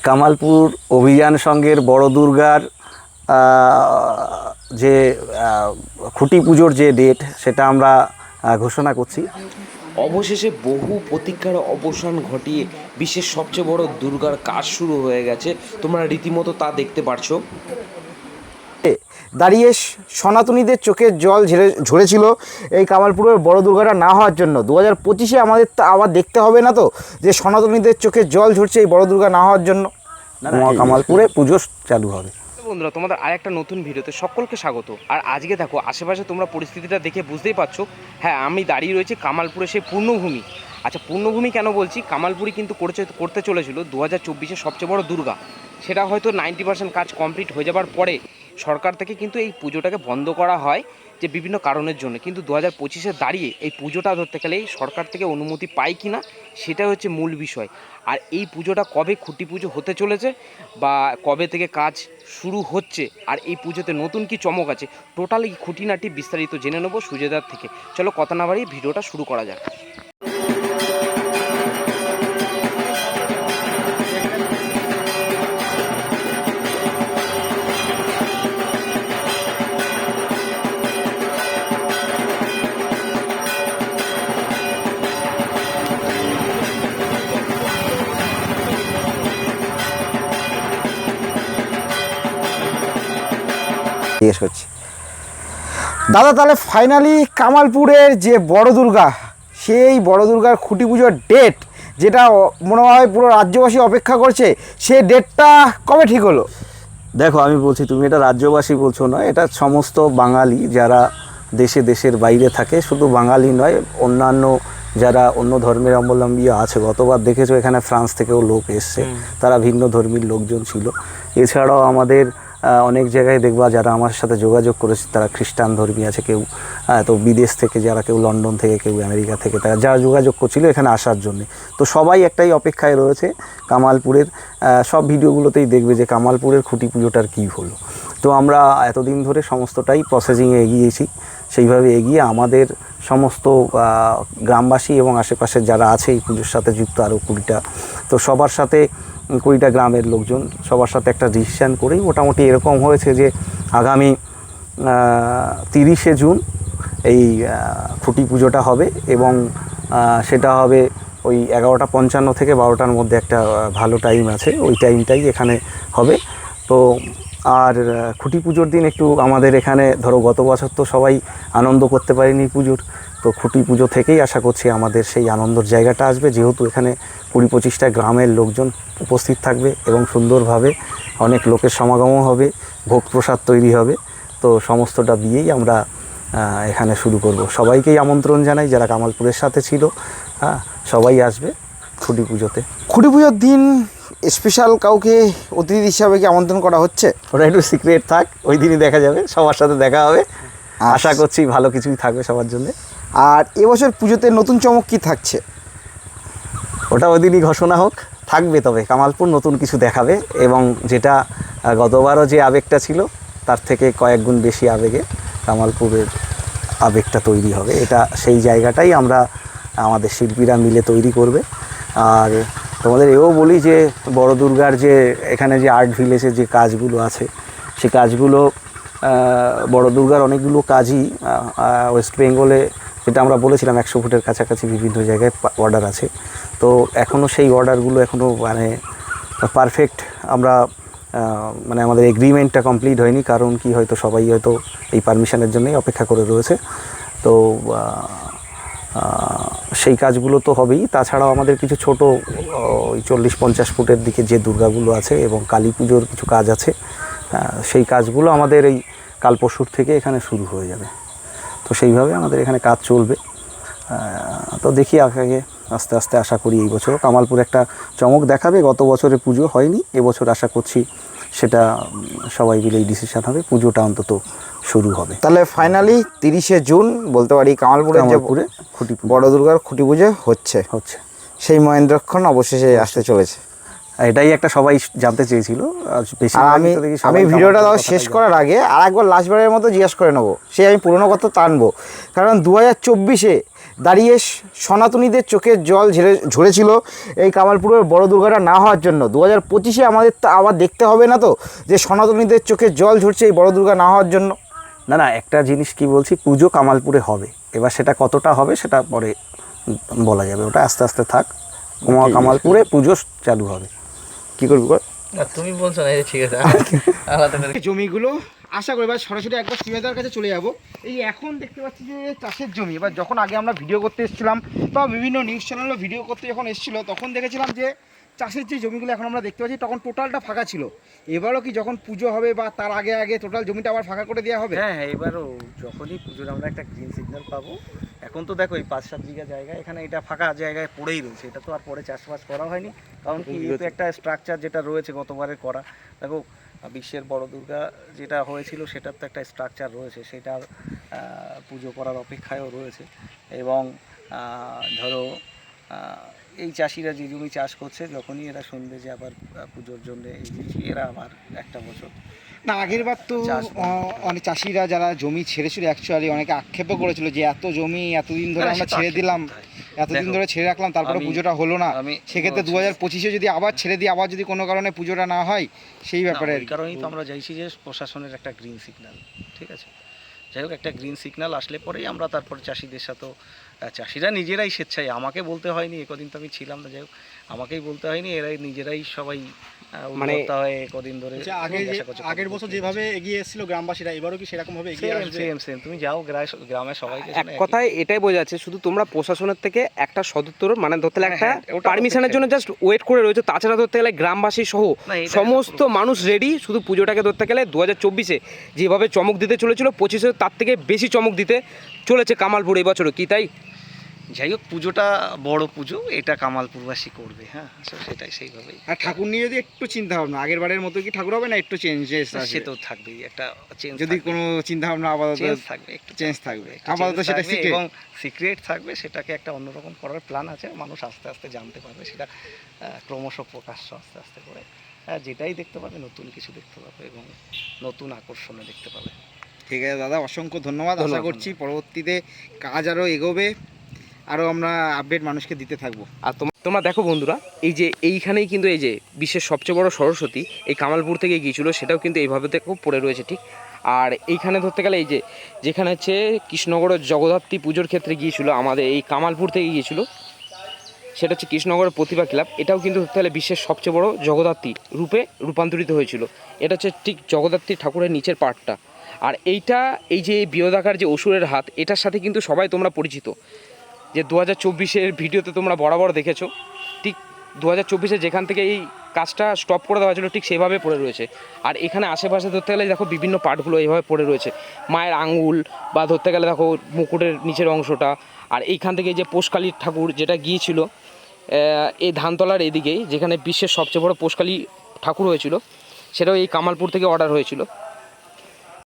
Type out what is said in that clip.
কামালপুর অভিযান সংঘের বড় দুর্গার যে খুঁটি পুজোর যে ডেট সেটা আমরা ঘোষণা করছি। অবশেষে বহু প্রতীক্ষার অবসান ঘটিয়ে বিশ্বের সবচেয়ে বড় দুর্গার কাজ শুরু হয়ে গেছে। তোমরা রীতিমতো তা দেখতে পারছো। দাঁড়িয়ে সনাতনীদের চোখের জল ঝরেছিল এই কামালপুরের বড় দুর্গাটা না হওয়ার জন্য। 2025-এ আমাদের তো আবার দেখতে হবে না তো যে সনাতনীদের চোখের জল ঝরছে এই বড় দুর্গা না হওয়ার জন্য? কামালপুরে পুজো চালু হবে। বন্ধুরা, তোমাদের আরেকটা নতুন ভিডিওতে সকলকে স্বাগত। আর আজকে দেখো আশেপাশে তোমরা পরিস্থিতিটা দেখে বুঝতেই পারছো। হ্যাঁ, আমি দাঁড়িয়ে রয়েছি কামালপুরে সেই পূর্ণভূমি। আচ্ছা, পূর্ণভূমি কেন বলছি? কামালপুরি কিন্তু করতে চলেছিল 2024-এর সবচেয়ে বড় দুর্গা। সেটা হয়তো 90% কাজ কমপ্লিট হয়ে যাবার পরে সরকার থেকে কিন্তু এই পুজোটাকে বন্ধ করা হয় যে বিভিন্ন কারণের জন্য। কিন্তু 2025-এ দাঁড়িয়ে এই পুজোটা ধরতে গেলে সরকার থেকে অনুমতি পায় কি না সেটাই হচ্ছে মূল বিষয়। আর এই পুজোটা কবে খুঁটি পুজো হতে চলেছে বা কবে থেকে কাজ শুরু হচ্ছে আর এই পুজোতে নতুন কি চমক আছে, টোটাল এই খুঁটিনাটি বিস্তারিত জেনে নেবো সুজয়দার থেকে। চলো কথা না বাড়িয়ে ভিডিওটা শুরু করা যাক। জিজ্ঞেস করছি দাদা, তাহলে ফাইনালি কামালপুরের যে বড় দুর্গা, সেই বড় দুর্গার খুঁটি পুজোর ডেট যেটা মনে হয় পুরো রাজ্যবাসী অপেক্ষা করছে, সেই ডেটটা কবে ঠিক হলো? দেখো, আমি বলছি, তুমি এটা রাজ্যবাসী বলছো না, এটা সমস্ত বাঙালি যারা দেশের বাইরে থাকে, শুধু বাঙালি নয়, অন্যান্য যারা অন্য ধর্মের অবলম্বী আছে। গতবার দেখেছো এখানে ফ্রান্স থেকেও লোক এসছে, তারা ভিন্ন ধর্মীর লোকজন ছিল। এছাড়াও আমাদের অনেক জায়গায় দেখবা যারা আমার সাথে যোগাযোগ করেছে তারা খ্রিস্টান ধর্মী আছে, কেউ তো বিদেশ থেকে, যারা কেউ লন্ডন থেকে, কেউ আমেরিকা থেকে, তারা যারা যোগাযোগ করছিল এখানে আসার জন্যে। তো সবাই একটাই অপেক্ষায় রয়েছে কামালপুরের। সব ভিডিওগুলোতেই দেখবে যে কামালপুরের খুঁটি পুজোটার কী হলো। তো আমরা এতদিন ধরে সমস্তটাই প্রসেসিংয়ে এগিয়েছি। সেইভাবে এগিয়ে আমাদের সমস্ত গ্রামবাসী এবং আশেপাশের যারা আছে এই পুজোর সাথে যুক্ত আরও 20টা, তো সবার সাথে 20টা গ্রামের লোকজন সবার সাথে একটা ডিসিশান করেই মোটামুটি এরকম হয়েছে যে আগামী 30শে জুন এই খুঁটি পুজোটা হবে এবং সেটা হবে ওই 11:55 থেকে 12টার মধ্যে একটা ভালো টাইম আছে, ওই টাইমটাই এখানে হবে। তো আর খুঁটি পুজোর দিন একটু আমাদের এখানে ধরো গত বছর তো সবাই আনন্দ করতে পারিনি পুজোর, তো খুঁটি পুজো থেকেই আশা করছি আমাদের সেই আনন্দর জায়গাটা আসবে, যেহেতু এখানে 20-25টা গ্রামের লোকজন উপস্থিত থাকবে এবং সুন্দরভাবে অনেক লোকের সমাগমও হবে, ভোগ প্রসাদ তৈরি হবে। তো সমস্তটা দিয়েই আমরা এখানে শুরু করব। সবাইকেই আমন্ত্রণ জানাই যারা কামালপুরের সাথে ছিল, হ্যাঁ, সবাই আসবে খুঁটি পুজোতে। খুঁটি পুজোর দিন স্পেশাল কাউকে অতিথি হিসাবে কি আমন্ত্রণ করা হচ্ছে? ওটা একটু সিক্রেট থাক, ওই দিনই দেখা যাবে, সবার সাথে দেখা হবে। আশা করছি ভালো কিছুই থাকবে সবার জন্য। আর এবছর পুজোতে নতুন চমক কি থাকছে? ওটা ওই দিনই ঘোষণা হোক, থাকবে। তবে কামালপুর নতুন কিছু দেখাবে এবং যেটা গতবারও যে আবেগটা ছিল তার থেকে কয়েক গুণ বেশি আবেগে কামালপুরের আবেগটা তৈরি হবে। এটা সেই জায়গাটাই আমরা আমাদের শিল্পীরা মিলে তৈরি করবে। আর তোমাদের এও বলি যে বড় দুর্গার যে এখানে যে আর্ট ভিলেজের যে কাজগুলো আছে, সেই কাজগুলো বড় দুর্গার অনেকগুলো কাজই ওয়েস্ট বেঙ্গলে, যেটা আমরা বলেছিলাম 100 ফুটের কাছাকাছি বিভিন্ন জায়গায় অর্ডার আছে। তো এখনও সেই অর্ডারগুলো এখনও মানে পারফেক্ট আমরা মানে আমাদের এগ্রিমেন্টটা কমপ্লিট হয়নি, কারণ কি হয়তো সবাই হয়তো এই পারমিশনের জন্যই অপেক্ষা করে রয়েছে। তো সেই কাজগুলো তো হবেই, তাছাড়াও আমাদের কিছু ছোটো ওই 40-50 ফুটের দিকে যে দুর্গাগুলো আছে এবং কালী পুজোর কিছু কাজ আছে, সেই কাজগুলো আমাদের এই কাল পরশুর থেকে এখানে শুরু হয়ে যাবে। তো সেইভাবে আমাদের এখানে কাজ চলবে। তো দেখি আগে আস্তে আস্তে আশা করি এই বছরও কামালপুর একটা চমক দেখাবে। গত বছরে পুজো হয়নি, এবছর আশা করছি সেটা সবাই মিলেই ডিসিশন হবে, পুজোটা অন্তত শুরু হবে। তাহলে ফাইনালি 30শে জুন বলতে পারি কামালপুরে খুঁটি বড় দুর্গার খুঁটি পুজো হচ্ছে। সেই মহেন্দ্রক্ষণ অবশেষে আসতে চলেছে। এটাই একটা সবাই জানতে চেয়েছিল। আমি ভিডিওটা শেষ করার আগে আর একবার লাস্টবারের মতো জিজ্ঞেস করে নেবো, সেই আমি পুরনো কথা টানবো। কারণ 2024-এ দাঁড়িয়ে সনাতনীদের চোখের জল ঝরেছিল এই কামালপুরের বড় দুর্গাটা না হওয়ার জন্য। 2025-এ আমাদের তো আবার দেখতে হবে না তো যে সনাতনীদের চোখের জল ঝরছে এই বড় দুর্গা না হওয়ার জন্য? না না, একটা জিনিস কি বলছি, পুজো কামালপুরে হবে, এবার সেটা কতটা হবে সেটা পরে বলা যাবে, ওটা আস্তে আস্তে থাক। কামালপুরে পুজো চালু হবে। কী করবি বল? তুমি বলছো না, ঠিক আছে। জমিগুলো আশা করি এবার সরাসরি একবার সিমেদার কাছে চলে যাব। এই এখন দেখতে পাচ্ছি যে চাষের জমি, এবার যখন আগে আমরা ভিডিও করতে এসেছিলাম বা বিভিন্ন নিউজ চ্যানেলও ভিডিও করতে যখন এসেছিলো তখন দেখেছিলাম যে চাষের যে জমিগুলো এখন আমরা দেখতে পাচ্ছি তখন টোটালটা ফাঁকা ছিল। এবারও কি যখন পুজো হবে বা তার আগে আগে টোটাল জমিটা আবার ফাঁকা করে দেওয়া হবে? হ্যাঁ হ্যাঁ, এবারও যখনই পুজোর আমরা একটা গ্রিন সিগন্যাল পাবো, এখন তো দেখো এই 5-7 বিঘা জায়গা এখানে এটা ফাঁকা জায়গায় পড়েই রয়েছে, এটা তো আর পরে চাষবাস করা হয়নি, কারণ কি এটা একটা স্ট্রাকচার যেটা রয়েছে গতবারের করা। দেখো বিশ্বের বড় দুর্গা যেটা হয়েছিল সেটার তো একটা স্ট্রাকচার রয়েছে, সেটার পুজো করার অপেক্ষায়ও রয়েছে। এবং ধরো এই চাষিরা যে জমি চাষ করছে, যখনই এরা শুনবে যে আবার পুজোর জন্য এরা আবার একটা বছর না, আগের বার তো অনেক চাষিরা যারা জমি ছেড়েছিল অ্যাকচুয়ালি অনেকে আক্ষেপও করেছিল যে এত জমি এতদিন ধরে আমরা ছেড়ে দিলাম, এতদিন ধরে ছেড়ে রাখলাম, তারপরে পুজোটা হলো না। সেক্ষেত্রে 2025-এ যদি আবার ছেড়ে দিই, আবার যদি কোনো কারণে পুজোটা না হয়, সেই ব্যাপারে এই কারণেই তো আমরা চাইছি যে প্রশাসনের একটা গ্রিন সিগন্যাল, ঠিক আছে। যাই হোক, একটা গ্রিন সিগন্যাল আসলে পরেই আমরা তারপর চাষিদের সাথেও, চাষিরা নিজেরাই স্বেচ্ছায়, আমাকে বলতে হয়নি, একদিন তো আমি ছিলাম না, যাই হোক আমাকেই বলতে হয়নি, এরাই নিজেরাই সবাই মানে কদিন ধরে। আগের বছর যেভাবে এগিয়ে এসেছিল গ্রামবাসীরা, এবারও কি সেরকম ভাবে এগিয়ে আসবে? সেম তুমি যাও গ্রামে সবাইকে এক কথায় এটাই বোঝা যাচ্ছে, শুধু তোমরা প্রশাসনের থেকে একটা সদুত্তর মানে ধরতে গেলে একটা পারমিশনের জন্য জাস্ট ওয়েট করে রয়েছে, তাছাড়া ধরতে গেলে গ্রামবাসী সহ সমস্ত মানুষ রেডি শুধু পুজোটাকে ধরতে গেলে 2024-এ যেভাবে চমক দিতে চলেছিল 25-এ তার থেকে বেশি চমক দিতে চলেছে কামালপুর এবছরও, কি তাই? যাই হোক, পুজোটা বড় পুজো, এটা কামালপুরবাসী করবে, হ্যাঁ সেটাই সেইভাবেই। আর ঠাকুর নিয়ে যদি একটু চিন্তা ভাবনা, আগের বারের মতো কি ঠাকুর হবে না একটু চেঞ্জেস আছে? সে তো থাকবেই, একটা চেঞ্জ, যদি কোনো চিন্তা ভাবনা আপাতত থাকবে, একটু চেঞ্জ থাকবে আপাতত, সেটা সিক্রেট এবং সিক্রেট থাকবে, সেটাকে একটা অন্যরকম করার প্ল্যান আছে, মানুষ আস্তে আস্তে জানতে পারবে, সেটা ক্রমশ প্রকাশ্য আস্তে আস্তে করে যেটাই দেখতে পাবে, নতুন কিছু দেখতে পাবে এবং নতুন আকর্ষণে দেখতে পাবে। ঠিক আছে দাদা, অসংখ্য ধন্যবাদ। আশা করছি পরবর্তীতে কাজ আরও এগোবে, আরও আমরা আপডেট মানুষকে দিতে থাকবো। আর তোমরা দেখো বন্ধুরা, এই যে এইখানেই কিন্তু এই যে বিশ্বের সবচেয়ে বড় সরস্বতী এই কামালপুর থেকে গিয়েছিল, সেটাও কিন্তু এইভাবে দেখো পড়ে রয়েছে ঠিক। আর এইখানে ধরতে গেলে এই যে যেখানে হচ্ছে কৃষ্ণনগরের জগদ্ধাত্রী পুজোর ক্ষেত্রে গিয়েছিল আমাদের এই কামালপুর থেকে গিয়েছিল, সেটা হচ্ছে কৃষ্ণনগরের প্রতিভা ক্লাব, এটাও কিন্তু ধরতে গেলে বিশ্বের সবচেয়ে বড় জগদ্ধাত্রী রূপে রূপান্তরিত হয়েছিল। এটা হচ্ছে ঠিক জগদ্ধাত্রী ঠাকুরের নিচের পার্টটা। আর এইটা এই যে বিয়দাকার যে অসুরের হাত, এটার সাথে কিন্তু সবাই তোমরা পরিচিত, যে 2024-এর ভিডিওতে তোমরা বরাবর দেখেছো, ঠিক 2024-এ যেখান থেকে এই কাজটা স্টপ করে দেওয়া ছিল ঠিক সেভাবে পড়ে রয়েছে। আর এখানে আশেপাশে ধরতে গেলে দেখো বিভিন্ন পার্টগুলো এইভাবে পড়ে রয়েছে, মায়ের আঙুল বা ধরতে গেলে দেখো মুকুটের নিচের অংশটা। আর এইখান থেকে যে পোষকালীর ঠাকুর যেটা গিয়েছিল এই ধানতলার এদিকেই, যেখানে বিশ্বের সবচেয়ে বড় পোষকালী ঠাকুর হয়েছিল, সেটাও এই কামালপুর থেকে অর্ডার হয়েছিল।